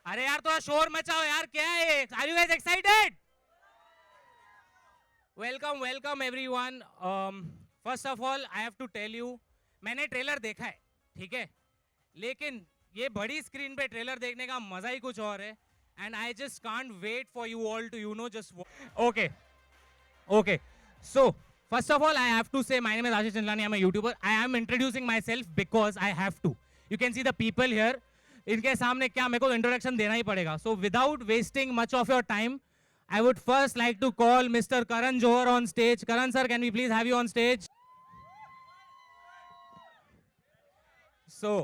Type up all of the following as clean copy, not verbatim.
अरे यार थोड़ा शोर मचाओ यार, क्या है? Are you guys excited? Welcome everyone. First of all I have to tell you, मैंने ट्रेलर देखा है, ठीक है, लेकिन ये बड़ी स्क्रीन पे ट्रेलर देखने का मजा ही कुछ और है। And I just can't wait for you all to just okay so first of all I have to say my name is Ashish Chandlani. I'm a YouTuber. I am introducing myself because I have to. You can see the people here. इनके सामने क्या मेरे को introduction देना ही पड़ेगा. So without wasting much of your time, I would first like to call Mr. Karan Johar on stage. Karan sir, can we please have you on stage? So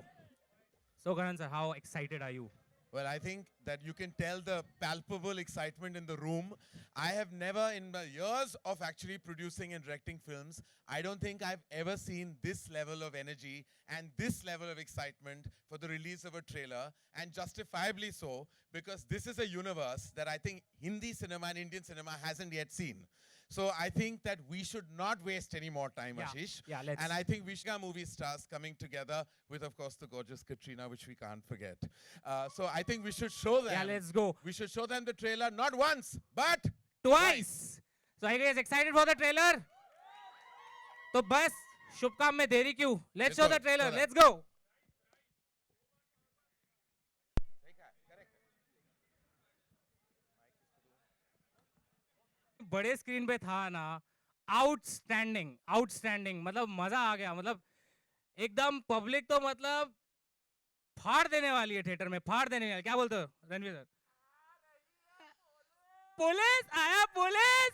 Karan sir, how excited are you? Well, I think that you can tell the palpable excitement in the room. I have never, in the years of actually producing and directing films, I don't think I've ever seen this level of energy and this level of excitement for the release of a trailer, and justifiably so, because this is a universe that I think Hindi cinema and Indian cinema hasn't yet seen. So I think that we should not waste any more time, Ashish. Yeah, let's. And I think Vishka movie stars coming together with, of course, the gorgeous Katrina, which we can't forget. So I think we should show them. Yeah, let's go. We should show them the trailer not once, but Twice. So are you guys excited for the trailer? तो बस शुभ काम में देरी क्यों? Let's show the trailer. Let's go. बड़े screen पे था ना, आउटस्टैंडिंग, मतलब मजा आ गया, मतलब एकदम पब्लिक तो मतलब फाड़ देने वाली है थिएटर में, फाड़ देने वाली। क्या बोलते हो रणवीर सर? पुलिस आया, police.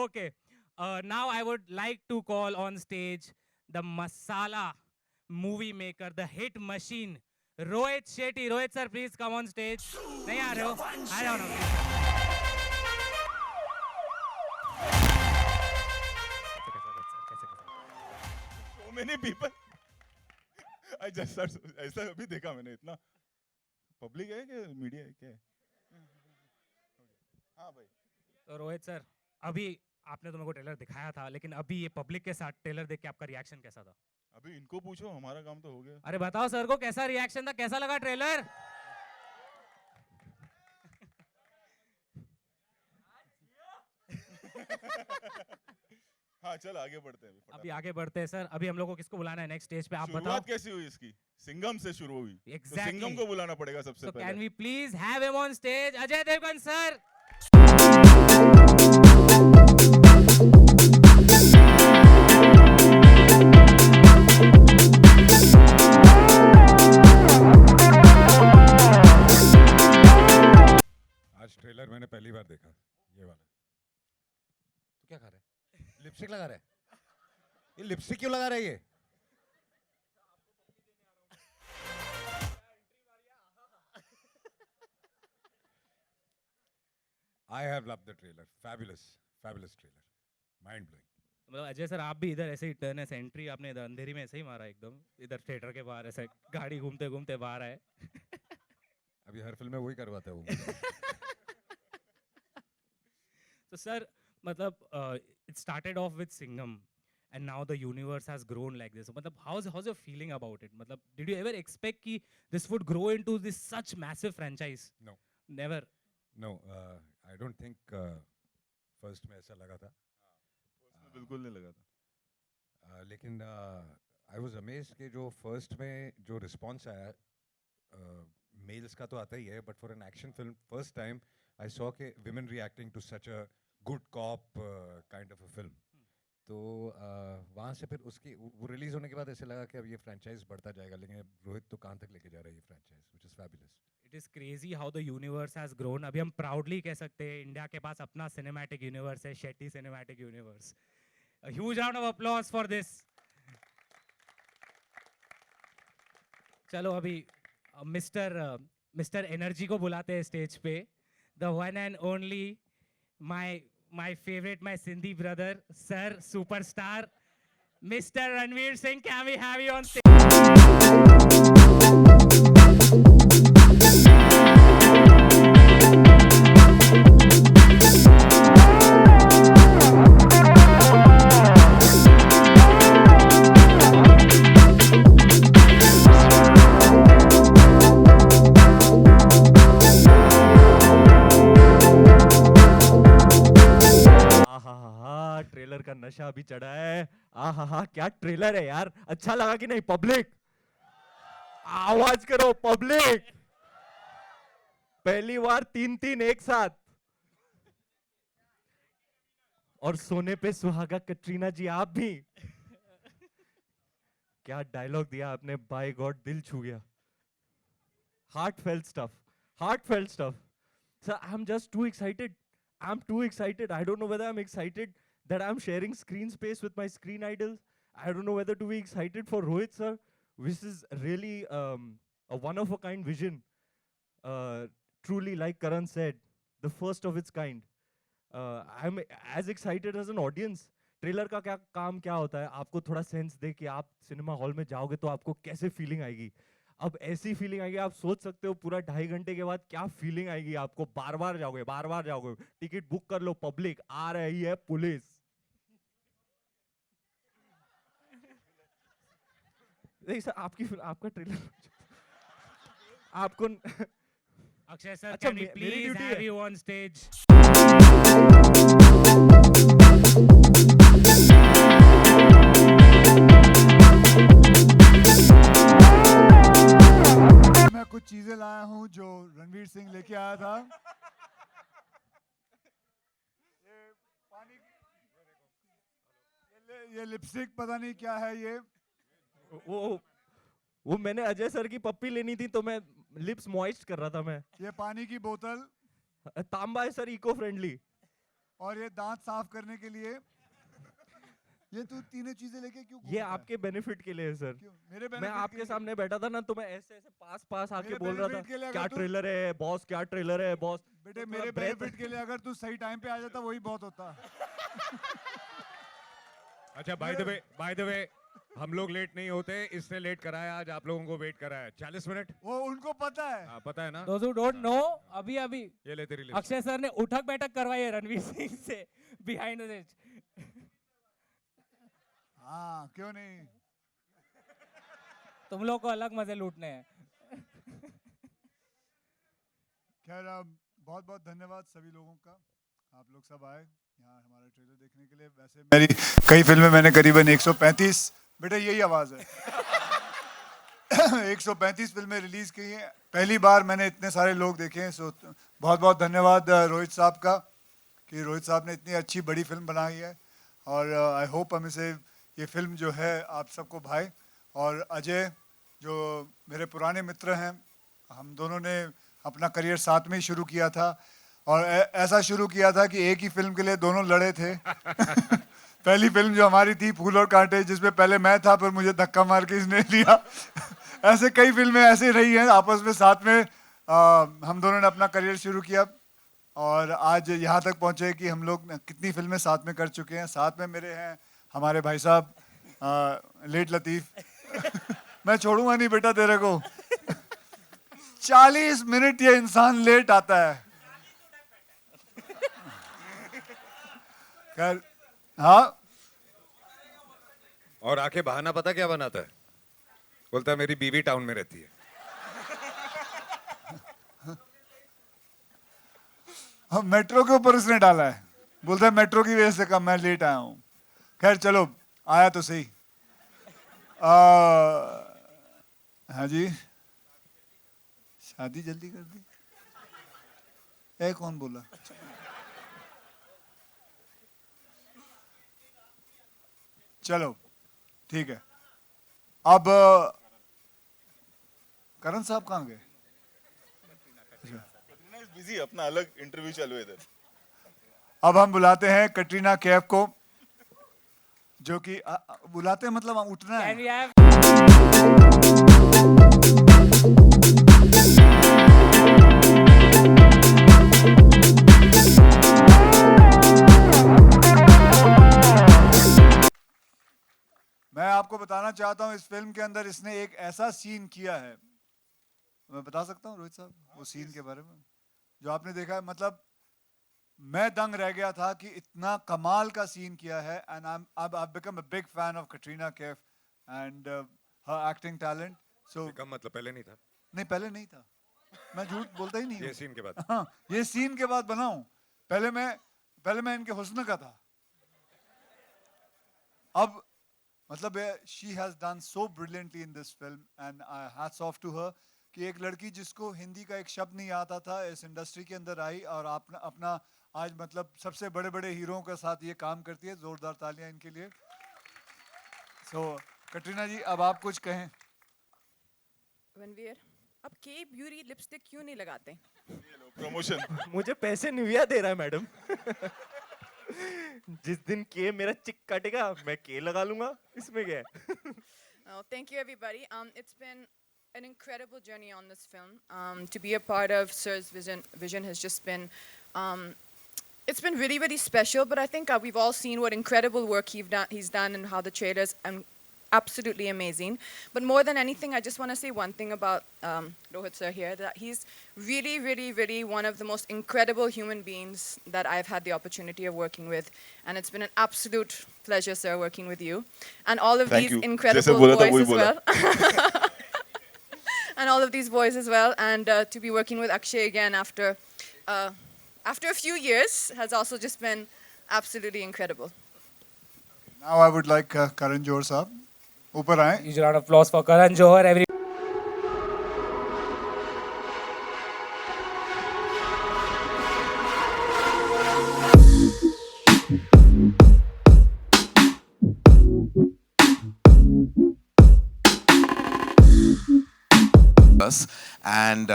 Okay, now I would like to call on stage the masala movie maker, the hit machine, Rohit Shetty. Rohit sir, please come on stage. नहीं आ रहे हो? आ जाओ ना। So many people. I just ऐसा अभी देखा मैंने, इतना पब्लिक है कि मीडिया है क्या है? हाँ भाई। तो रोहित सर, अभी आपने तो मेरे को ट्रेलर दिखाया था, लेकिन अभी ये पब्लिक के साथ ट्रेलर देख के आपका रिएक्शन कैसा था? अभी इनको पूछो, हमारा काम तो हो गया। अरे बताओ सर को कैसा रिएक्शन था, कैसा लगा ट्रेलर? हाँ चल आगे बढ़ते हैं अभी आगे बढ़ते हैं सर। अभी हम लोग को किसको बुलाना है नेक्स्ट स्टेज पे, आप बताओ। शुरुआत कैसी हुई इसकी? सिंघम से शुरू हुई। Exactly. तो सिंघम को बुलाना पड़ेगा सबसे So पहले। can we please have him on stage? Ajay Devgan sir. आज ट्रेलर मैंने पहली बार देखा, ये वाला। तू क्या खा रहा है? लिपस्टिक लगा रहा है? ये लिपस्टिक क्यों लगा रहा है ये? I have loved the trailer. Fabulous trailer. Mind blowing. मतलब अजय सर आप भी इधर ऐसे ही टर्न, ऐसे एंट्री आपने इधर अंधेरी में ऐसे ही मारा, एकदम इधर थिएटर के बाहर ऐसे गाड़ी घूमते घूमते बाहर आए। अभी हर फिल्म में वही करवाता है वो। So sir, मतलब it started off with Singham and now the universe has grown like this. मतलब how's your feeling about it? मतलब did you ever expect कि this would grow into this such massive franchise? No. Never. No, I don't think first में ऐसा लगा था। उसमें बिल्कुल नहीं लगा था। लेकिन I was amazed कि जो फर्स्ट में जो रिस्पॉन्स आया, मेल्स का तो आता ही है, but for an action film first time I saw के women reacting to such a good cop kind of a film. तो वहाँ से फिर उसकी वो रिलीज होने के बाद ऐसे लगा कि अब ये फ्रेंचाइज बढ़ता जाएगा, लेकिन रोहित तो कहाँ तक लेके जा रहा है ये franchise, which is fabulous. It is crazy how the universe has grown. अभी हम proudly कह सकते हैं इंडिया के पास अपना cinematic universe है, Shetty cinematic universe. A huge round of applause for this. चलो अभी मिस्टर एनर्जी को बुलाते हैं स्टेज पे. The one and only my favorite, my Sindhi brother, sir, superstar, Mr. Ranveer Singh. Can we have you on stage? नशा अभी चढ़ा है। हा क्या ट्रेलर है यार, अच्छा लगा कि नहीं? पब्लिक आवाज करो, पब्लिक। पहली बार 3-3 एक साथ। और सोने पे सुहागा कटरीना जी आप भी। क्या डायलॉग दिया आपने, बाय गॉड दिल छू गया। Heartfelt stuff. Heartfelt stuff. So I'm just too excited. I'm too excited. I don't know whether I'm excited that I'm sharing screen space with my screen idols. I don't know whether to be excited for Rohit sir, which is really a one of a kind vision. Truly, like Karan said, the first of its kind. I'm as excited as an audience. Trailer का क्या काम क्या होता है, आपको थोड़ा sense they कि आप सिनेमा हॉल में जाओगे तो आपको कैसे फीलिंग आएगी। अब ऐसी फीलिंग आएगी, आप सोच सकते हो पूरा 2.5 घंटे के बाद क्या फीलिंग आएगी आपको। बार बार जाओगे। टिकट बुक कर लो, पब्लिक आ रही है पुलिस। देखिए सर, आपका ट्रेलर आपको Akshay sir, अच्छा, can we मेरी please duty have है। you on stage? मैं कुछ चीजें लाया हूं जो रणवीर सिंह लेके आया था। ये पानी ये लिपस्टिक पता नहीं क्या है ये। वो मैंने अजय सर की पप्पी लेनी थी तो मैं लिप्स मॉइस्ट कर रहा था मैं। ये पानी की बोतल तांबा है सर, इको फ्रेंडली। और ये दांत साफ करने के लिए। ये तू तीनों चीजें लेके क्यों ये घूमता है? आपके बेनिफिट के लिए है सर। क्यों? मेरे मैं benefit के आपके लिए? सामने बैठा था ना, तो मैं ऐसे ऐसे पास आके मेरे बोल रहा benefit के लिए था, अगर क्या तू- ट्रेलर है बॉस, क्या ट्रेलर है बॉस। बेटे तो थोड़ा मेरे breath- बेनिफिट के लिए अगर तू सही टाइम पे आ जाता वही बहुत होता। अच्छा, बाय द वे हम लोग लेट नहीं होते, इसने लेट कराया आज, आप लोगों को वेट कराया 40 मिनट। वो उनको पता है। हाँ, पता है ना। Those who don't know, अभी ये ले तेरी लिस्ट। अक्षय सर ने उठक बैठक करवाई है रणवीर सिंह से बिहाइंड द स्टेज। हाँ क्यों नहीं। तुम लोग को अलग मजे लूटने हैं। खैर बहुत बहुत धन्यवाद सभी लोगों का, आप लोग सब आए यहाँ हमारा ट्रेलर देखने के लिए। वैसे मेरी कई फिल्में मैंने करीबन 135, बेटे यही आवाज़ है 135 फिल्में रिलीज़ की हैं। पहली बार मैंने इतने सारे लोग देखे हैं। सो बहुत बहुत धन्यवाद रोहित साहब का कि रोहित साहब ने इतनी अच्छी बड़ी फिल्म बनाई है। और आई होप हम इसे ये फिल्म जो है आप सबको भाए। और अजय जो मेरे पुराने मित्र हैं, हम दोनों ने अपना करियर साथ में ही शुरू किया था। और ऐसा शुरू किया था कि एक ही फिल्म के लिए दोनों लड़े थे। पहली फिल्म जो हमारी थी फूल और कांटे, जिसमें पहले मैं था पर मुझे धक्का मार के इसने लिया। ऐसे कई फिल्में ऐसे रही हैं आपस में साथ में। हम दोनों ने अपना करियर शुरू किया और आज यहाँ तक पहुँचे कि हम लोग कितनी फिल्में साथ में कर चुके हैं। साथ में मेरे हैं हमारे भाई साहब लेट लतीफ़। मैं छोड़ूंगा नहीं बेटा तेरे को। 40 मिनट ये इंसान लेट आता है। खैर हाँ, और आके बहाना पता क्या बनाता है, बोलता है मेरी बीवी टाउन में रहती है। हम मेट्रो के ऊपर उसने डाला है, बोलता है मेट्रो की वजह से कम मैं लेट आया हूँ। खैर चलो आया तो सही। हाँ जी, शादी जल्दी कर दी। कौन बोला? चलो ठीक है। अब करण साहब कहाँ गए? कटरीना इज बिजी, अपना अलग इंटरव्यू चालू है इधर। अब हम बुलाते हैं कटरीना कैफ को, जो कि बुलाते हैं मतलब हम उठना है। Can we have मैं आपको बताना चाहता हूं इस फिल्म के अंदर इसने एक ऐसा सीन किया है, मैं बता सकता हूं रोहित साहब वो सीन के बारे में जो आपने देखा है। मतलब मैं दंग रह गया था कि इतना कमाल का सीन किया है। And I become a big fan of Katrina Kaif and her acting talent. So come मतलब पहले नहीं था, नहीं पहले नहीं था, मैं झूठ बोलता ही नहीं ये हूं। सीन के बाद। हाँ, ये सीन के बाद बना हूं। पहले मैं इनके हुस्न का था। अब मतलब she has done so brilliantly in this film and hats off to her कि एक लड़की जिसको हिंदी का एक शब्द नहीं आता था इस इंडस्ट्री के अंदर आई और अपना अपना आज मतलब सबसे बड़े बड़े हीरोओं के साथ ये काम करती है. जोरदार तालियां इनके लिए. So कटरीना जी अब आप कुछ कहें. रणवीर, अब के ब्यूटी लिपस्टिक क्यों नहीं लगाते? प्रमोशन. मुझे पैसे निविया दे रहा है मैडम. जिस दिन के मेरा चिक काटेगा मैं के लगा लूंगा. इसमें क्या है? Thank you everybody. It's been an incredible journey on this film. To be a part of Sir's vision has just been it's been really, really special, but I think we've all seen what incredible work he's done and how the trailers absolutely amazing. But more than anything, I just want to say one thing about Rohit sir here, that he's really, really, really one of the most incredible human beings that I've had the opportunity of working with. And it's been an absolute pleasure, sir, working with you. And all of Thank these you. incredible बोला था boys वही as well. And all of these boys as well. And to be working with Akshay again after a few years has also just been absolutely incredible. Now I would like Karan Johar साहब ऊपर आए. Huge round of applause for Karan Johar. Every us. And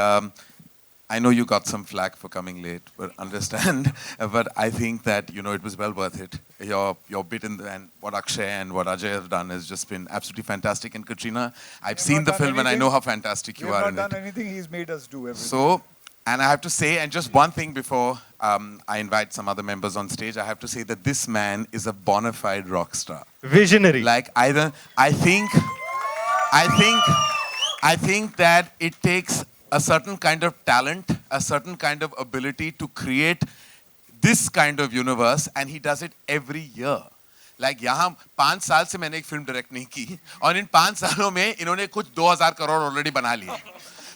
I know you got some flack for coming late, but understand. But I think that it was well worth it. Your bit in and what Akshay and what Ajay have done has just been absolutely fantastic. And Katrina, I've seen not the done film and I anything. know how fantastic We you have are not in done it. anything. He's made us do everything. So, and I have to say, and just one thing before I invite some other members on stage, I have to say that this man is a bona fide rock star. Visionary. Like I think that it takes a certain kind of talent, a certain kind of ability to create this kind of universe, and he does it every year. Like यहाँ 5 साल से मैंने एक film direct नहीं की और इन 5 सालों में इन्होंने कुछ 2000 करोड़ ऑलरेडी बना लिए.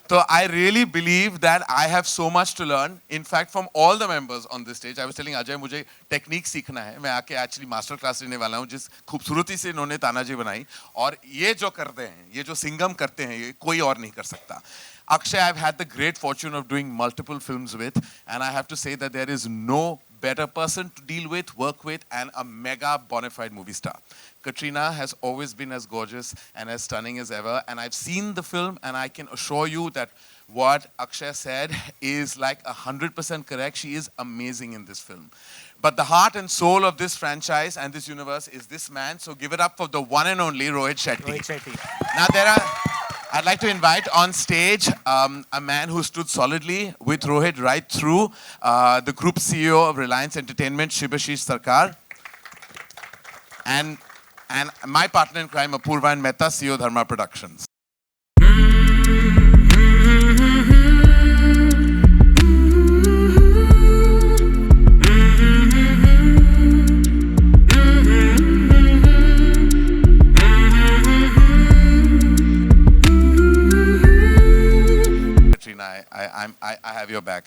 So I really believe that I have so much to learn. In fact, from all the members on this stage, I was telling Ajay, मुझे टेक्निक सीखना है. मैं आके actually मास्टर क्लास लेने वाला हूँ जिस खूबसूरती से इन्होंने तानाजी बनाई. और ये जो करते हैं, ये जो सिंगम करते हैं, ये कोई और नहीं कर सकता. Akshay, I've had the great fortune of doing multiple films with, and I have to say that there is no better person to deal with, work with, and a mega bona fide movie star. Katrina has always been as gorgeous and as stunning as ever, and I've seen the film, and I can assure you that what Akshay said is like 100% correct. She is amazing in this film. But the heart and soul of this franchise and this universe is this man, so give it up for the one and only Rohit Shetty. Rohit Shetty. Now I'd like to invite on stage a man who stood solidly with Rohit right through, the group CEO of Reliance Entertainment, Shibashish Sarkar. And my partner in crime, Apurva and Mehta, CEO Dharma Productions. I have your back.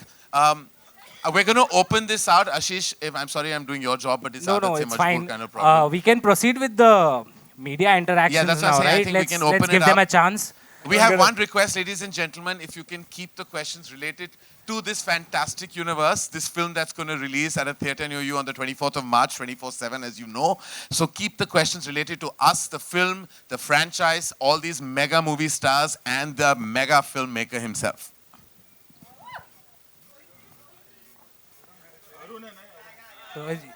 We're going to open this out. Ashish, I'm sorry I'm doing your job, but it's no, Adat Se it's Majboor fine. kind of problem. We can proceed with the media interactions that's what I'm now, saying. I right? think we can open let's it give them up. a chance. We have one request, ladies and gentlemen, if you can keep the questions related to this fantastic universe, this film that's going to release at a theater near you on the 24th of March, 24/7, as you know. So keep the questions related to us, the film, the franchise, all these mega movie stars, and the mega filmmaker himself. So, Rohit ji,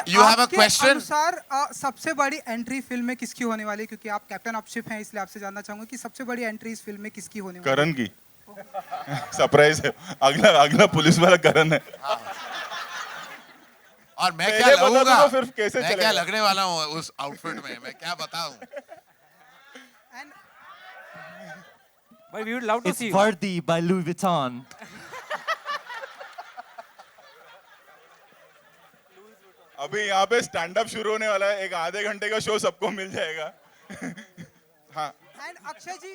You have a आपके question? अनुसार सबसे बड़ी entry film में किसकी होने वाली है? क्योंकि आप कैप्टन ऑफ शिप हैं, इसलिए आपसे जानना चाहूंगा कि सबसे बड़ी एंट्री इस फिल्म में किसकी होने वाली है? करण की. सरप्राइज है. अगला पुलिस वाला करण है. और मैं पहले क्या बता दो लगूंगा? तो फिर कैसे मैं क्या चलेगा? लगने वाला हूँ उस आउटफिट में? मैं क्या बताऊं? And but we would love to It's see. Vardy by Louis Vuitton. अभी यहाँ पे स्टैंड अप शुरू होने वाला है. एक आधे घंटे का शो सबको मिल जाएगा. अक्षय जी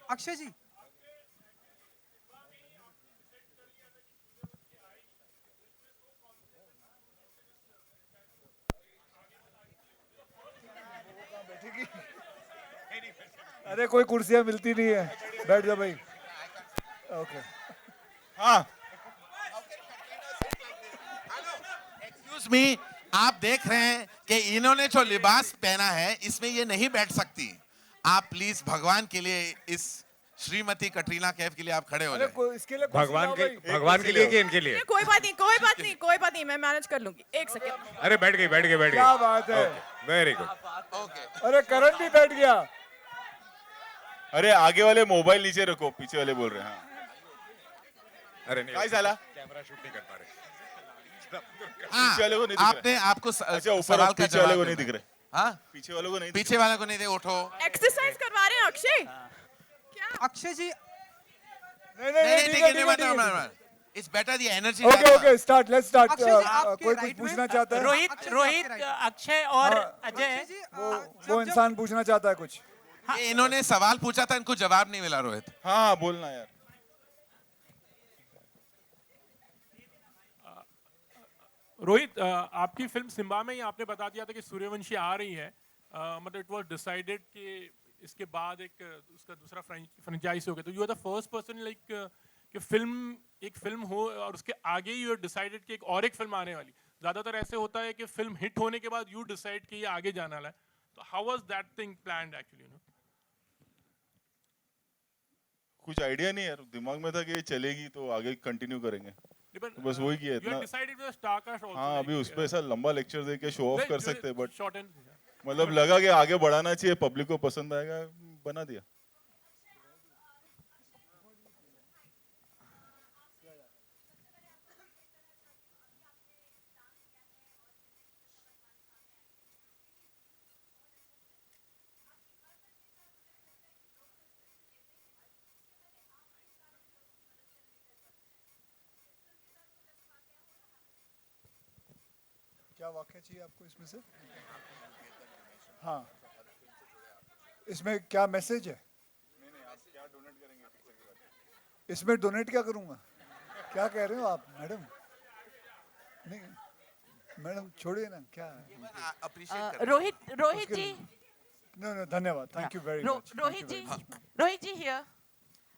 अक्षय जी अरे कोई कुर्सियां मिलती नहीं है, बैठ जा भाई। ओके हाँ एक्सक्यूज मी, आप देख रहे हैं कि इन्होंने जो लिबास पहना है इसमें ये नहीं बैठ सकती। आप प्लीज भगवान के लिए इस श्रीमती कटरीना कैफ के लिए आप खड़े हो अरे जाए। इसके लिए भगवान के कुर्सी लिए लो। कि इनके लिए? कोई बात नहीं, कोई बात नहीं, कोई बात नहीं, मैं मैनेज कर लूंगी। एक सेकंड। अरे बैठ गई क्या बात है। Very good. ओके, अरे करण भी बैठ गया। अरे आगे वाले मोबाइल नीचे रखो, पीछे वाले बोल रहे हैं। हाँ अरे नहीं काय झाला? कैमरा शूट नहीं कर पा रहे। पीछे वाले को नहीं दिख आपने आपको अच्छा ऊपर सवाल का पीछे वाले जवाब को नहीं देना दिख है। रहे, हाँ, पीछे वालों को नहीं दिख पीछे वाले को नहीं दे, उठो। एक्सरसाइज करवा रहे हैं अक्षय। अक्षय जी नहीं नहीं नहीं ठीक है, नहीं मत। It's better the energy. Okay okay start, let's start. Akshay ji, आपके कोई कुछ right में- पूछना चाहता है? रोहित अक्षय जी, रोहित आपके right। अक्षय और हाँ, अजय अक्षय जी वो इंसान पूछना चाहता है कुछ। ये इन्होंने सवाल पूछा था, इनको जवाब नहीं मिला रोहित। हाँ बोलना यार। रोहित आपकी फिल्म सिम्बा में ही आपने बता दिया था कि सूर्यवंशी आ रही है। मतलब इट वाज डिसाइडेड कि इसके बाद एक उसका दूसरा फ्रेंचाइज हो गया, तो you are the first person like कि फिल्म एक फिल्म हो और उसके आगे यू डिसाइडेड कि एक और एक फिल्म आने वाली। ज्यादातर ऐसे होता है कि फिल्म हिट होने के बाद यू डिसाइड कि ये आगे जाना है। तो how was that thing planned actually, you know? कुछ आइडिया नहीं यार, दिमाग में था कि ये चलेगी तो आगे कंटिन्यू करेंगे, तो बस वही किया इतना। हाँ अभी उस पर ऐसा लंबा लेक्चर दे के शो ऑफ कर सकते हैं, बट शॉर्ट एंड मतलब लगा कि आगे बढ़ाना चाहिए, पब्लिक को पसंद आएगा, बना दिया। क्या वाक्य चाहिए आपको इसमें से? हाँ, इसमें क्या मैसेज है? इसमें डोनेट क्या करूंगा? क्या कह रहे हो आप मैडम? नहीं मैडम छोड़िए ना, क्या अप्रिशिएट कर। रोहित जी, नो नो धन्यवाद, thank you very much. Rohit ji here.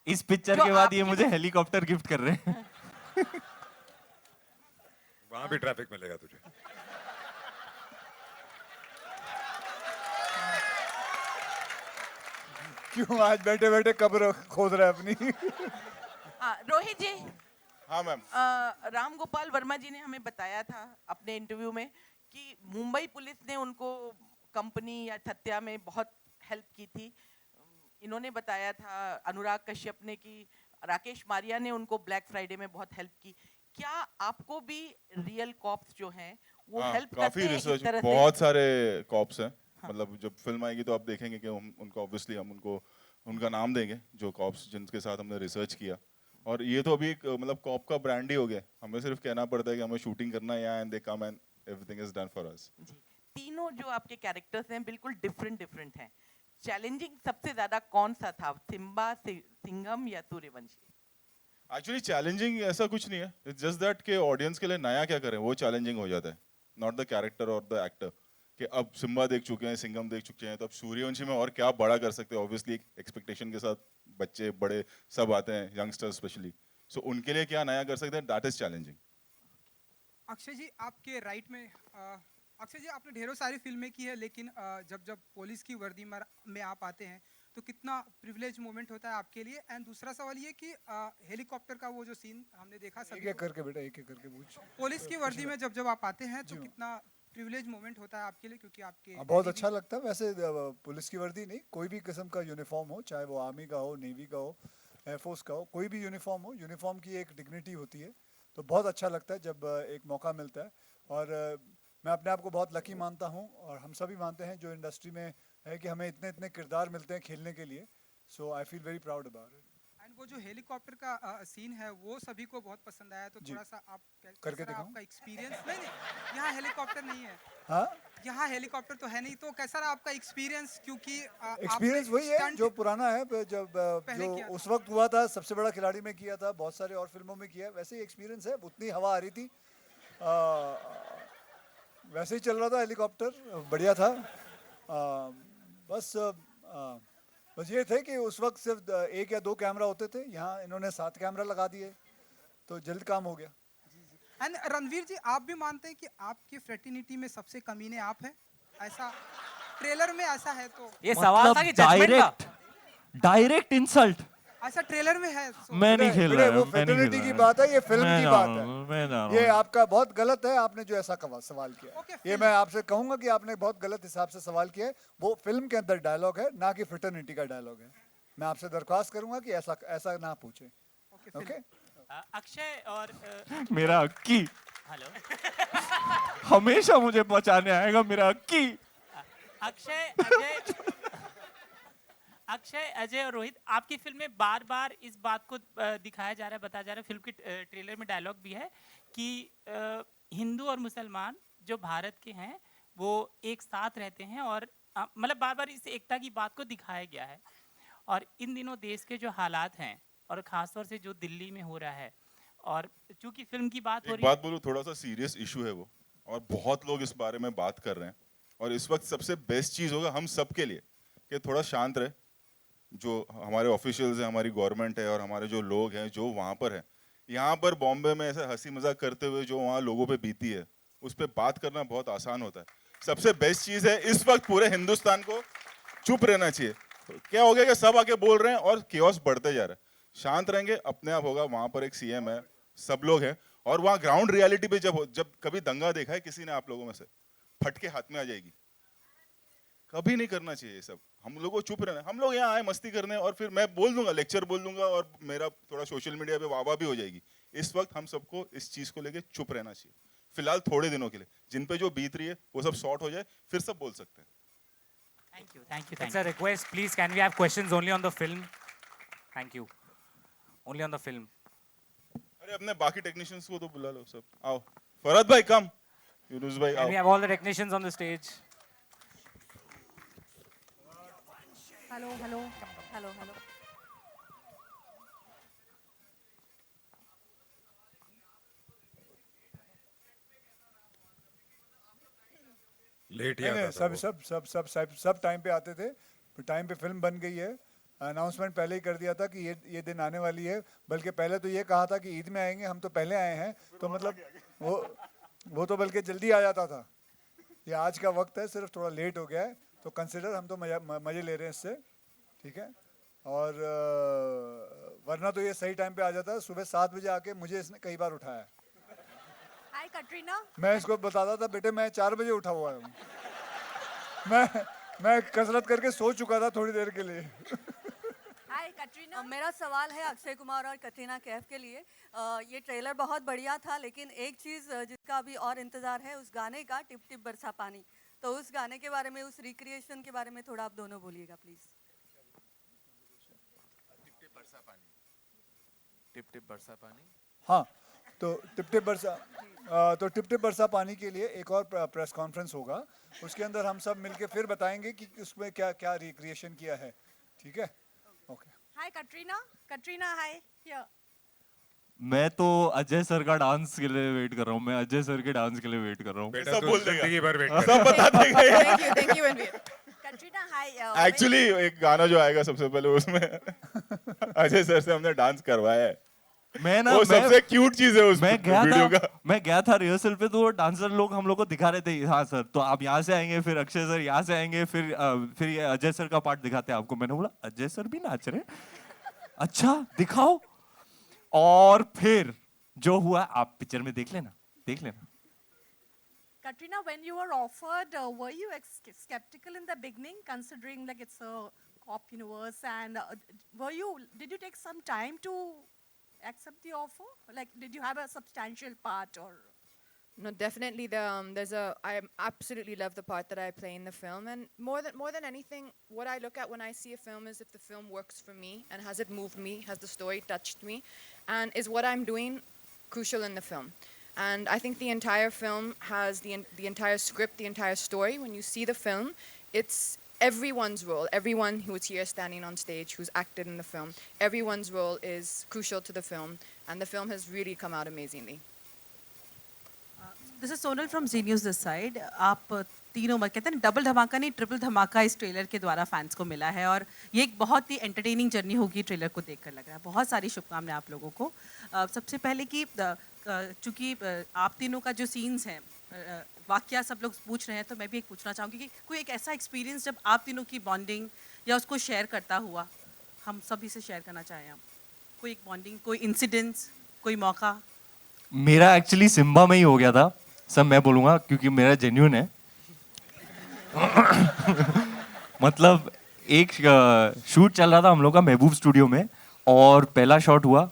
इस पिक्चर जो के बाद आपने ये मुझे हेलीकॉप्टर गिफ्ट कर रहे हैं। वहां भी ट्रैफिक मिलेगा तुझे। क्यों आज बैठे बैठे कब्र खोद रहा है अपनी? रोहित जी, हाँ मैम। राम गोपाल वर्मा जी ने हमें बताया था अपने इंटरव्यू में कि मुंबई पुलिस ने उनको कंपनी या थत्या में बहुत हेल्प की थी। इन्होंने बताया था अनुराग कश्यप ने कि राकेश मारिया ने उनको ब्लैक फ्राइडे में बहुत हेल्प की। क्या आपको भी रियल कॉप्स जो हैं वो हेल्प करते काफी हैं इस रिसर्च, तरह से? बहुत सारे कॉप्स हैं। मतलब जब फिल्म आएगी तो आप देखेंगे कि उनको ऑब्वियसली हम उनको उनका नाम देंगे, जो कॉप्स जिनके साथ हमने रिसर्च किया। और ये तो अभी मतलब कॉप का ब्रांड ही हो गया, हमें सिर्फ कहना पड़ता है कि हमें शूटिंग करना है यहाँ, and they come and everything is done for us. तीनों जो आपके कैरेक्टर्स हैं बिल्कुल डिफरेंट हैं। चैलेंजिंग सबसे ज्यादा कौन सा था, सिम्बा, सिंघम या सूर्यवंशी? एक्चुअली चैलेंजिंग ऐसा कुछ नहीं है, इट्स जस्ट दैट कि ऑडियंस के लिए नया क्या करें वो चैलेंजिंग हो जाता है, नॉट द कैरेक्टर और द एक्टर। कि अब सिम्बा देख चुके हैं, सिंघम देख चुके हैं, तो अब सूर्यवंशी में और क्या बड़ा कर सकते हैं। ऑब्वियसली एक एक्सपेक्टेशन के साथ बच्चे बड़े सब आते हैं, यंगस्टर्स स्पेशली, सो उनके लिए क्या नया कर सकते हैं, that is challenging. Akshay ji आपके राइट में अक्षय जी आपने ढेरों सारी फिल्में की है, लेकिन जब जब पुलिस की वर्दी में आप आते हैं तो कितना प्रिविलेज मोमेंट होता है आपके लिए। एंड दूसरा सवाल ये कि हेलीकॉप्टर का वो जो सीन हमने देखा एक एक करके बेटा, एक एक करके पूछ। पुलिस की वर्दी में जब जब आप आते हैं तो कितना प्रिविलेज मोमेंट होता है आपके लिए, क्योंकि आपके बहुत अच्छा लगता है। वैसे पुलिस की वर्दी नहीं, कोई भी किस्म का यूनिफॉर्म हो, चाहे वो आर्मी का हो, नेवी का हो, एयरफोर्स का हो, कोई भी यूनिफॉर्म हो, यूनिफॉर्म की एक डिग्निटी होती है। तो बहुत अच्छा लगता है जब एक मौका मिलता है। और मैं अपने आप को बहुत लकी मानता हूँ, और हम सभी मानते हैं जो इंडस्ट्री में है, कि हमें इतने इतने किरदार मिलते हैं खेलने के लिए। So I feel very proud about it. And वो जो हेलीकॉप्टर का सीन है वो सभी को बहुत पसंद आया, तो जी। थोड़ा सा आप करके कैसा रहा दिखाऊं? आपका एक्सपीरियंस? नहीं नहीं, यहाँ हेलीकॉप्टर नहीं है, हाँ, यहाँ हेलीकॉप्टर तो है नहीं, तो कैसा रहा आपका एक्सपीरियंस? क्योंकि एक्सपीरियंस वही है जो पुराना है, जब पहले जो किया था। उस वक्त हुआ था, सबसे बड़ा खिलाड़ी में किया था, बहुत सारे और फिल्मों में किया है, वैसे ही एक्सपीरियंस है। उतनी हवा आ रही थी, वैसे ही चल रहा था हेलीकॉप्टर, बढ़िया था। बस ये थे कि उस वक्त सिर्फ एक या दो कैमरा होते थे, यहाँ इन्होंने 7 कैमरा लगा दिए, तो जल्द काम हो गया। एंड रणवीर जी, आप भी मानते हैं कि आपकी फ्रेटर्निटी में सबसे कमीने आप हैं? ऐसा ट्रेलर में ऐसा है तो? ये सवाल था कि जजमेंट का। Direct insult. ऐसा ट्रेलर में है so? मैं नहीं खेल रहा, वो मैं नहीं खेल फेटर्निटी की रहा। बात है, ये फिल्म मैं की जा बात रहा है। हूँ, मैं जा रहा ये हूँ। आपका बहुत गलत है, आपने जो ऐसा सवाल किया Okay, ये मैं आपसे कहूंगा कि आपने बहुत गलत हिसाब से सवाल किया है। वो फिल्म के अंदर डायलॉग है, ना कि फ्रेटर्निटी का डायलॉग है। मैं आपसे दरख्वास्त करूंगा कि ऐसा ऐसा ना पूछे। ओके? अक्षय और मेरा अक्की हेलो हमेशा मुझे बचाने आएगा, मेरा अक्की। अक्षय, अजय और रोहित, आपकी फिल्म में बार बार इस बात को दिखाया जा रहा है, बताया जा रहा है, फिल्म के ट्रेलर में डायलॉग भी है कि हिंदू और मुसलमान जो भारत के हैं वो एक साथ रहते हैं, और मतलब बार बार इस एकता की बात को दिखाया गया है। और इन दिनों देश के जो हालात हैं, और खासतौर से जो दिल्ली में हो रहा है, और चूंकि फिल्म की बात हो एक रही है, बात बोलूं, थोड़ा सा सीरियस इशू है वो, और बहुत लोग इस बारे में बात कर रहे हैं। और इस वक्त सबसे बेस्ट चीज होगा हम सब के लिए कि थोड़ा शांत रहे। जो हमारे ऑफिशियल्स हैं, हमारी गवर्नमेंट है, और हमारे जो लोग हैं जो वहाँ पर हैं, यहाँ पर बॉम्बे में ऐसे हंसी मजाक करते हुए जो वहाँ लोगों पे बीती है, उस पर बात करना बहुत आसान होता है। सबसे बेस्ट चीज है इस वक्त पूरे हिंदुस्तान को चुप रहना चाहिए। तो क्या हो गया कि सब आके बोल रहे हैं और केओस बढ़ते जा रहा है। शांत रहेंगे, अपने आप होगा। वहाँ पर एक सीएम है, सब लोग हैं, और वहाँ ग्राउंड रियलिटी पे जब कभी दंगा देखा है किसी ने आप लोगों में से, फटके हाथ में आ जाएगी। कभी नहीं करना चाहिए ये सब। हम लोगों को चुप रहना। हम लोग यहाँ आए मस्ती करने, और फिर मैं बोल दूंगा, लेक्चर बोल दूंगा, और मेरा थोड़ा सोशल मीडिया पे वाह भी हो जाएगी। इस वक्त हम सबको इस चीज को लेके चुप रहना चाहिए फिलहाल, थोड़े दिनों के लिए। जिन पे जो बीत रही है वो सब सॉर्ट हो जाए, फिर सब बोल सकते हैं। Thank you. It's a request, please. Can we have questions only on the film? Thank you. Only on the film. अरे अपने बाकी टेक्नीशियंस को तो बुला लो सब। आओ फरहद भाई, कम। यूनुस भाई Can we आओ। have all the technicians on the stage? Hello. Late ही नहीं नहीं, आता था सब वो। सब सब सब सब टाइम पे आते थे। टाइम पे फिल्म बन गई है, अनाउंसमेंट पहले ही कर दिया था कि ये दिन आने वाली है। बल्कि पहले तो ये कहा था कि ईद में आएंगे, हम तो पहले आए हैं, तो मतलब वो तो बल्कि जल्दी आ जाता था। ये आज का वक्त है, सिर्फ थोड़ा लेट हो गया है, तो कंसिडर हम तो मजे ले रहे हैं इससे, ठीक है। और वरना तो ये सही टाइम पे आ जाता है। सुबह 7 बजे आके मुझे इसने कई बार उठाया है। हाय कटरीना। मैं इसको बताता था, बेटे मैं 4 बजे उठा हुआ हूँ। मैं कसरत करके सो चुका था थोड़ी देर के लिए। हाय कटरीना। मेरा सवाल है अक्षय कुमार और कटरीना कैफ के लिए। ये ट्रेलर बहुत बढ़िया था, लेकिन एक चीज़ जिसका अभी और इंतज़ार है, उस गाने का, टिप टिप बरसा पानी। तो उस गाने के बारे में, उस रिक्रिएशन के बारे में थोड़ा आप दोनों बोलिएगा प्लीज़। टिप टिप बरसा पानी। हाँ, तो टिप टिप बरसा पानी के लिए एक और प्रेस कॉन्फ्रेंस होगा। उसके अंदर हम सब मिलके फिर बताएंगे कि उसमें क्या क्या रिक्रिएशन किया है, ठीक है। ओके। हाय कटरीना हाय। मैं तो अजय सर का डांस के लिए वेट कर रहा हूँ। मैं अजय सर के डांस के लिए वेट कर रहा हूँ। बेटा सब तू बोल देगा। जिंदगी भर वेट कर। सब बता देगा ये। Thank you, Ranveer. Katrina hi. Actually एक गाना जो आएगा सबसे पहले, उसमें अजय सर से हमने डांस करवाया है। वो सबसे क्यूट चीज है उस वीडियो का। मैं गया था रिहर्सल पे, तो वो डांसर लोग हम लोग को दिखा रहे थे, हाँ सर तो आप यहाँ से आएंगे, फिर अक्षय सर यहाँ से आएंगे, फिर ये अजय सर का पार्ट दिखाते हैं आपको। मैंने बोला अजय सर भी नाच रहे, अच्छा दिखाओ। और फिर जो हुआ आप पिक्चर में देख लेना। Katrina, when you were offered, were you skeptical in the beginning, considering like it's a cop universe, and did you take some time to accept the offer? Like, did you have a substantial part or? No, definitely. I absolutely love the part that I play in the film, and more than anything, what I look at when I see a film is if the film works for me and has it moved me, has the story touched me, and is what I'm doing crucial in the film. And I think the entire film has the entire script, the entire story. When you see the film, it's everyone's role, everyone who is here standing on stage, who's acted in the film, everyone's role is crucial to the film, and the film has really come out amazingly. This is Sonal from Zee News this side. आप तीनों कहते हैं double धमाका नहीं triple धमाका इस trailer के द्वारा फैंस को मिला है और ये एक बहुत ही एंटरटेनिंग जर्नी होगी ट्रेलर को देखकर लग रहा है। बहुत सारी शुभकामनाएं आप लोगों को। सबसे पहले कि चूँकि आप तीनों का जो सीन्स हैं वाकया सब लोग पूछ रहे हैं तो मैं भी एक पूछना चाहूँगी कि कोई एक ऐसा एक्सपीरियंस जब आप तीनों की बॉन्डिंग या उसको शेयर करता हुआ हम सभी से शेयर करना चाहें आप, कोई एक बॉन्डिंग, कोई इंसिडेंट्स, कोई मौका। मेरा एक्चुअली सिम्बा में ही हो गया था सब, मैं बोलूँगा क्योंकि मेरा जेन्यून है। मतलब एक शूट चल रहा था हम लोग का महबूब स्टूडियो में और पहला शॉट हुआ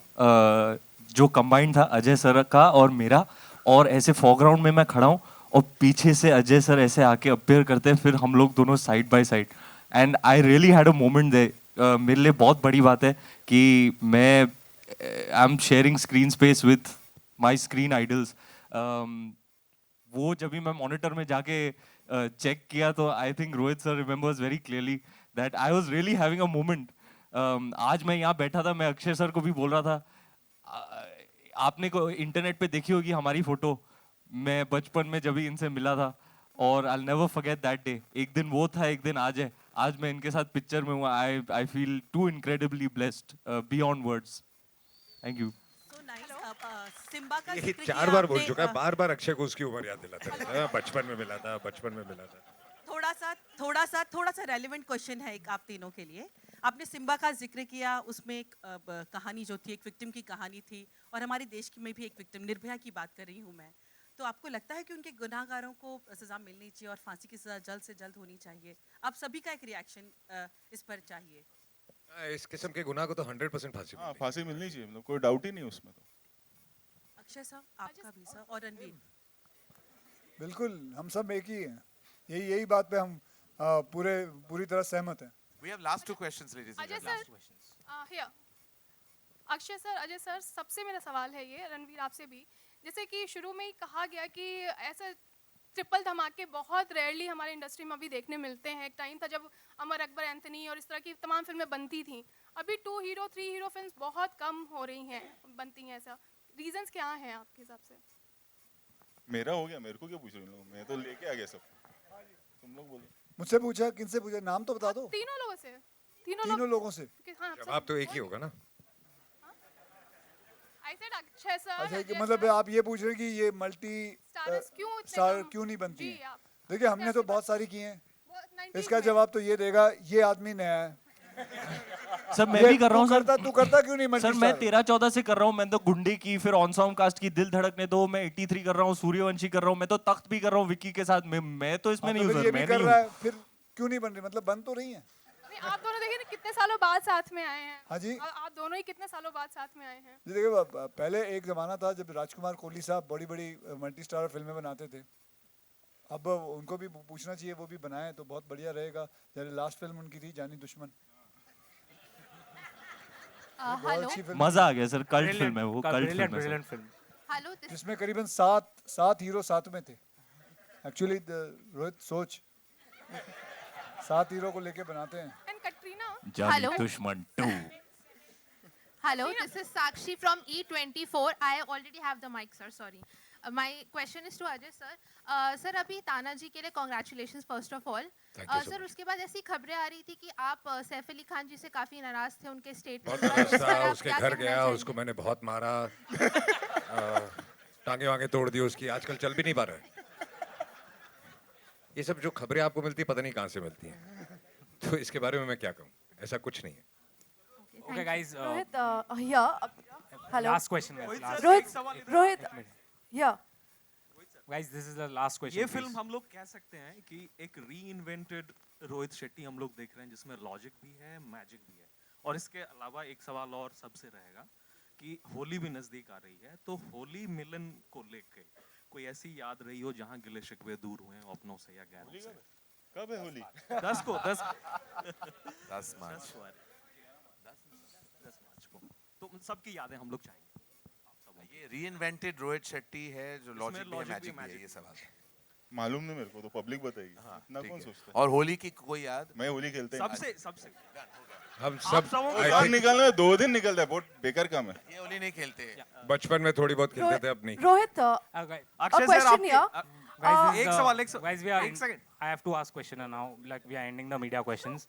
जो कंबाइंड था अजय सर का और मेरा, और ऐसे फोरग्राउंड में मैं खड़ा हूँ और पीछे से अजय सर ऐसे आके अपीयर करते हैं, फिर हम लोग दोनों side by side and I really had a moment दे। मेरे लिए बहुत बड़ी बात है कि मैं I am sharing screen space with my screen idols. वो जब भी मैं मॉनिटर में जाके चेक किया तो I think Rohit sir remembers very clearly that I was really having a moment. आज मैं यहाँ बैठा था, मैं अक्षय सर को भी बोल रहा था, आपने को इंटरनेट पे देखी होगी हमारी फोटो, मैं बचपन में जब भी इनसे मिला था और I never forget that day. एक दिन वो था, एक दिन आज है। आज मैं इनके साथ पिक्चर में हुआ। I feel too incredibly blessed beyond words. Thank you. Simmba का ये जिक्र 4 किया बार बोल आपने, चुका है, बार बार अक्षय को उसकी उम्र याद दिलाता रहता है। बचपन में मिला था, बचपन में मिला था। थोड़ा सा रेलेवेंट क्वेश्चन है एक आप तीनों के लिए। आपने सिम्बा का जिक्र किया, उसमें एक कहानी जो थी, एक विक्टिम की कहानी थी और हमारे देश की में भी एक विक्टिम निर्भया की बात कर रही हूँ मैं। तो आपको लगता है कि उनके गुनाहगारों को सजा मिलनी चाहिए और फांसी की सजा जल्द से जल्द होनी चाहिए? आप सभी का एक रिएक्शन इस पर चाहिए। इस किस्म के गुनाह को तो 100% फांसी हाँ, फांसी मिलनी चाहिए, मतलब कोई डाउट ही नहीं उसमें। तो अक्षय साहब, आपका भी सर, और रणवीर। बिल्कुल, हम सब एक ही हैं। यही बात पे हम पूरी तरह सहमत हैं। We have last 2 questions, ladies and Ajay gentlemen. Sir, Akshay sir, Ajay sir, सबसे मेरा सवाल है ये, रणवीर आपसे भी, जैसे कि शुरू में ही कहा गया कि ऐसे ट्रिपल धमाके बहुत रेयरली हमारे इंडस्ट्री में अभी देखने मिलते हैं। एक टाइम था जब अमर अकबर, एंथनी और इस तरह की तमाम फिल्में बनती थीं। अभी 2 हीरो 3 हीरो फिल्म्स बहुत कम हो रही हैं, बनती हैं। ऐसा रीजंस क्या हैं आपके हिसाब से? मेरा हो गया, मेरे को क्या पूछ रहे हो? मैं तो लेके आ गया सब। तुम लोग बोलो। मुझसे पूछा, किनसे पूछा? नाम तो बता दो। तीनों लोगों से। तीनों लोगों से। हाँ, जवाब तो एक ही होगा ना। I said Akshay sir. अच्छा, मतलब आप ये पूछ रहे हैं कि ये मल्टी स्टार क्यों नहीं बनती है? देखिए, हमने तो बहुत सारी की हैं। इसका जवाब तो ये देगा, ये आदमी नया है। सर मैं भी कर रहा हूँ सर। तू करता क्यों नहीं मल्टी सर? मैं 13-14 से कर रहा हूँ। मैं तो गुंडे की, फिर ऑन सॉन्ग कास्ट की दिल धड़कने दो, मैं 83 कर रहा हूँ, सूर्यवंशी कर रहा हूँ, मैं तो तख्त भी कर रहा हूँ विक्की के साथ। मैं तो इसमें नहीं हूँ सर। मैं नहीं हूँ। फिर क्यों नहीं बन रही? मतलब बन तो रही है। आप दोनों देखिए ना कितने सालों बाद साथ में आए हैं। हाँ जी। आप दोनों ही कितने सालों बाद साथ में आए हैं। जी देखिए, पहले एक जमाना था जब राजकुमार कोहली साहब बड़ी बड़ी मल्टी स्टार फिल्में बनाते थे। अब उनको भी पूछना चाहिए, वो भी बनाए तो बहुत बढ़िया रहेगा। जैसे लास्ट फिल्म उनकी थी जानी दुश्मन, मजा आ गया सर। कल्ट फिल्म है वो, कल्ट फिल्म हेलो, जिसमें करीबन 7 हीरो साथ में थे। एक्चुअली रोहित सोच, 7 हीरो को लेके बनाते हैं। जानी दुश्मन 2। Hello, this is Sakshi from E24. I already have the mic, sir. Sorry. My question is to Ajay sir. Sir, अभी तानाजी के लिए congratulations first of all. Sir उसके बाद ऐसी खबरें आ रही थी कि आप सैफ अली खान जी से काफी नाराज थे, उनके स्टेटमेंट था। उसके घर गया, उसको मैंने बहुत मारा, टांगे वांगे तोड़ दी उसकी, आजकल चल भी नहीं पा रहा है। ये सब जो खबरें आपको मिलती पता नहीं कहाँ से मिलती हैं, तो इसके बारे में मैं क्या कहूँ? ऐसा कुछ नहीं है। Okay guys, Rohit, hello. last question guys. Rohit, yeah. Guys, this is the last question. ये please. फिल्म हम लोग कह सकते हैं कि एक रीइन्वेंटेड रोहित शेट्टी हम लोग देख रहे हैं, जिसमें लॉजिक भी है, मैजिक भी है। और इसके अलावा एक सवाल और सबसे रहेगा कि होली भी नजदीक आ रही है, तो होली मिलन को लेके कोई ऐसी याद रही हो जहाँ गिले शिकवे दूर हुए हैं अपनों से या गैरों से? कब है होली? 10 को 10 10 मार्च। 10 मार्च को तो सबकी यादें हम लोग चाहेंगे। ये रीइन्वेंटेड रोहित शेट्टी है जो लॉजिक भी है, logic भी मैजिक भी है, magic ये सवाल है। मालूम नहीं मेरे को, तो पब्लिक बताएगी। इतना ठीक कौन है। सोचता है? और होली की कोई याद? मैं होली खेलते हैं। सबसे हम आप सब सबों को I काम think निकालने में 2 दिन निकलता है, बहुत बेकार काम है। ये होली नहीं खेलते। बचपन में थोड़ी बहुत खेलते थे, अब नहीं। Rohit, Akshay sir question here. एक सवाल एक second I have to ask question now, like we are ending the media questions.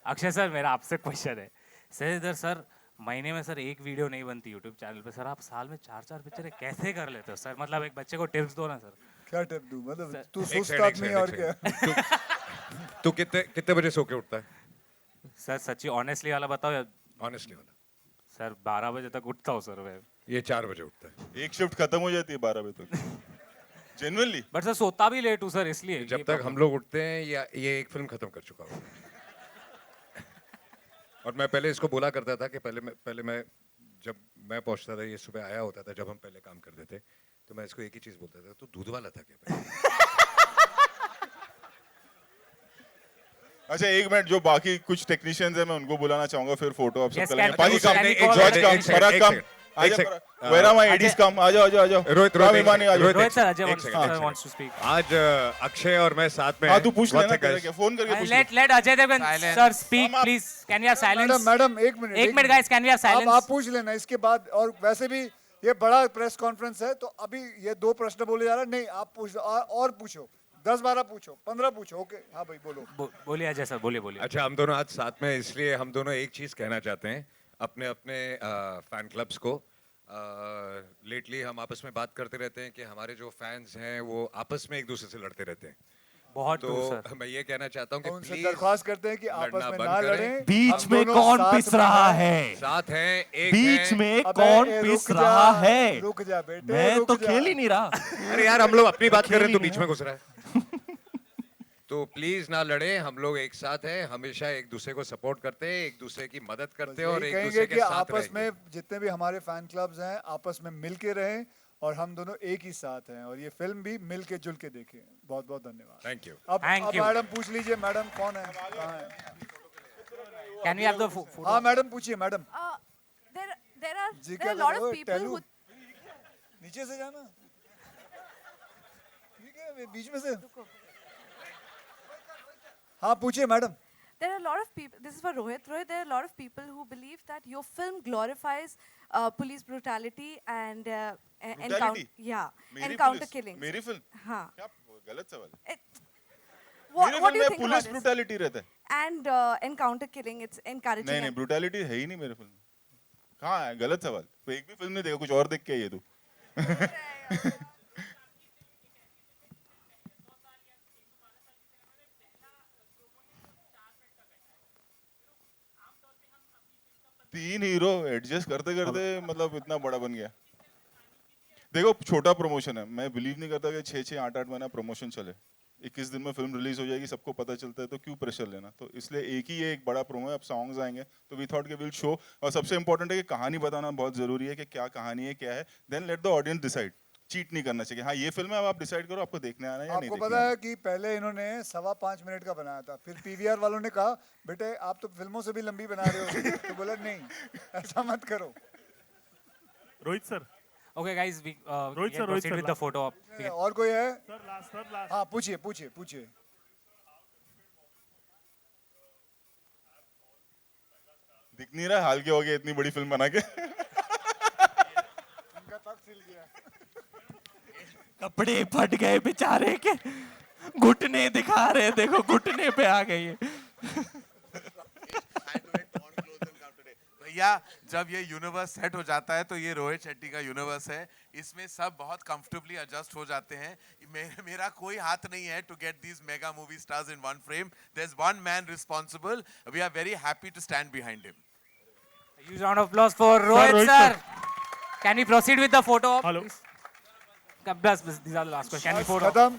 Akshay sir, मेरा आपसे क्वेश्चन है। सर इधर सर महीने में सर एक वीडियो नहीं बनती यूट्यूब चैनल पे, सर आप साल में 4-4 पिक्चरें कैसे कर लेते हो सर? मतलब एक बच्चे को टिप्स दो ना सर। क्या टिप दूं? मतलब तू एक सुस्त सेकंड, आदमी है और क्या? तू कितने बजे सो के उठता है? सर सच्ची ऑनेस्टली वाला बताओ या? ऑनेस्टली वाला। सर 12 बजे तक उठता हूँ सर मैं। ये 4 बजे उठता है। एक शिफ्ट खत्म हो जाती है 12 बजे तक। जेन्युइनली। बट सर सोता भी लेट हूँ सर, इसलिए। जब तक हम लोग उठते हैं या ये एक फिल्म खत्म कर चुका हूँ। और मैं पहले इसको बोला करता था कि पहले मैं जब मैं पहुंचता था, ये सुबह आया होता था जब हम पहले काम करते थे, तो मैं इसको एक ही चीज बोलता था, तू दूध वाला था क्या पहले? अच्छा एक मिनट, जो बाकी कुछ टेक्नीशियंस हैं मैं उनको बुलाना चाहूंगा, फिर फोटो आप सब Yes, करेंगे। can- बाकी काम, can we एक call- जॉर्ज काम, एक second, फराग एक काम, second, आजा एक second. Where are my ADs काम, आ जाओ। रोहित राम इमानी, आ जाओ। रोहित सर, अजय एक wants second, एक wants to second. speak. आज अक्षय और मैं साथ में हाँ तू पूछ One लेना, second, क्या फोन करके पूछ ले। Let Ajay Devgan sir speak, please. Can we have silence? Madam एक मिनट एक minute guys, can we have silence? आप पूछ लेना इसके बाद। और वैसे भी ये बड़ा प्रेस कॉन्फ्रेंस है, तो अभी ये 2 प्रश्न बोले जा रहा है। नहीं, आप पूछ और पूछो, 10-12 पूछो, 15 पूछो। ओके हाँ भाई बोलो। बोलिए अजय सर, बोलिए। अच्छा, हम दोनों आज साथ में इसलिए हम दोनों एक चीज कहना चाहते हैं अपने अपने फैन क्लब्स को। लेटली हम आपस में बात करते रहते हैं कि हमारे जो फैंस हैं वो आपस में एक दूसरे से लड़ते रहते हैं। बहुत तो सर। मैं ये कहना चाहता हूँ कि उनसे प्लीज दरख्वास्त करते हैं कि आपस में ना लड़ें। बीच हम में दोनों कौन साथ पिस में रहा हैं। है? साथ हैं, एक बीच हैं। में अबे, कौन रुक पिस जा, रहा है? रुक जा बेटे, मैं रुक तो जा। खेल ही नहीं रहा। अरे यार, हम लोग अपनी बात कर रहे हैं, खेल तो ही बीच में घुस रहा है। तो प्लीज ना लड़े, हम लोग एक साथ हैं, हमेशा एक दूसरे को सपोर्ट करते हैं, एक दूसरे की मदद करते हैं और यही एक कहेंगे दूसरे के कि साथ आपस रहेंगे। में जितने भी हमारे फैन क्लब्स हैं आपस में मिल के रहें, और हम दोनों एक ही साथ हैं, और ये फिल्म भी मिल के जुल के देखें। बहुत बहुत धन्यवाद। Thank you. अब Thank you. मैडम पूछ लीजिए, मैडम कौन है, कहाँ है? Can we have the photo? हाँ मैडम पूछिए, मैडम। there are जी there are a क्या lot कर of रहे हो? people टेलू? who नीचे से जाना, ठीक है, बीच में से। हाँ पूछिए madam. There are a lot of people. This is for Rohit. Rohit, there are a lot of people who believe that your film glorifies police brutality and encounter, Brutality? yeah, encounter killings. मेरी film? हाँ. क्या गलत सवाल है? What मेरी do you film में think police about this? Brutality रहता है। And encounter killing, it's encouraging. नहीं नहीं, ब्रूटैलिटी है ही नहीं मेरे फिल्म में। कहाँ है? गलत सवाल। तो एक भी फिल्म नहीं देखा, कुछ और देख के ये तू। तीन हीरो एडजस्ट करते करते मतलब इतना बड़ा बन गया। देखो छोटा प्रमोशन है, मैं बिलीव नहीं करता कि 6-6, 8-8 महीना प्रमोशन चले। 21 दिन में फिल्म रिलीज हो जाएगी, सबको पता चलता है, तो क्यों प्रेशर लेना? तो इसलिए एक ही एक बड़ा प्रोमो है, अब सॉन्ग्स आएंगे, तो वी थॉट के विल शो। और सबसे इंपॉर्टेंट है कि कहानी बताना बहुत जरूरी है कि क्या कहानी है, क्या है, then let the audience decide. Cheat नहीं करना चाहिए, हाँ ये फिल्म है, अब आप डिसाइड करो आपको देखने आना है या नहीं आपको देखने पता आना। है कि पहले इन्होंने 5.25 मिनट का बनाया था, फिर पीवीआर वालों ने कहा बेटे आप तो फिल्मों से भी लंबी बना रहे हो, तो बोला नहीं ऐसा मत करो। Rohit sir, Okay guys, we Rohit can sir, proceed with the photo op. We can- और कोई है? सर लास्ट हाँ पूछिए पूछिए पूछिए। दिख नहीं रहा हाल क्या हो गया इतनी बड़ी फिल्म बना के। कपड़े फट गए बेचारे के, घुटने दिखा रहे, देखो घुटने पे आ गई है। भैया जब ये यूनिवर्स सेट हो जाता है तो ये रोहित शेट्टी का यूनिवर्स है, इसमें सब बहुत कंफर्टेबली एडजस्ट हो जाते हैं। मेरा कोई हाथ नहीं है to get these mega movie stars in one frame. There is one man responsible, we are very happy to stand behind him. Huge round of applause for Rohit sir. Can we proceed with the photo op? Hello. Please? These are the last questions. Can we photo op? खत्म।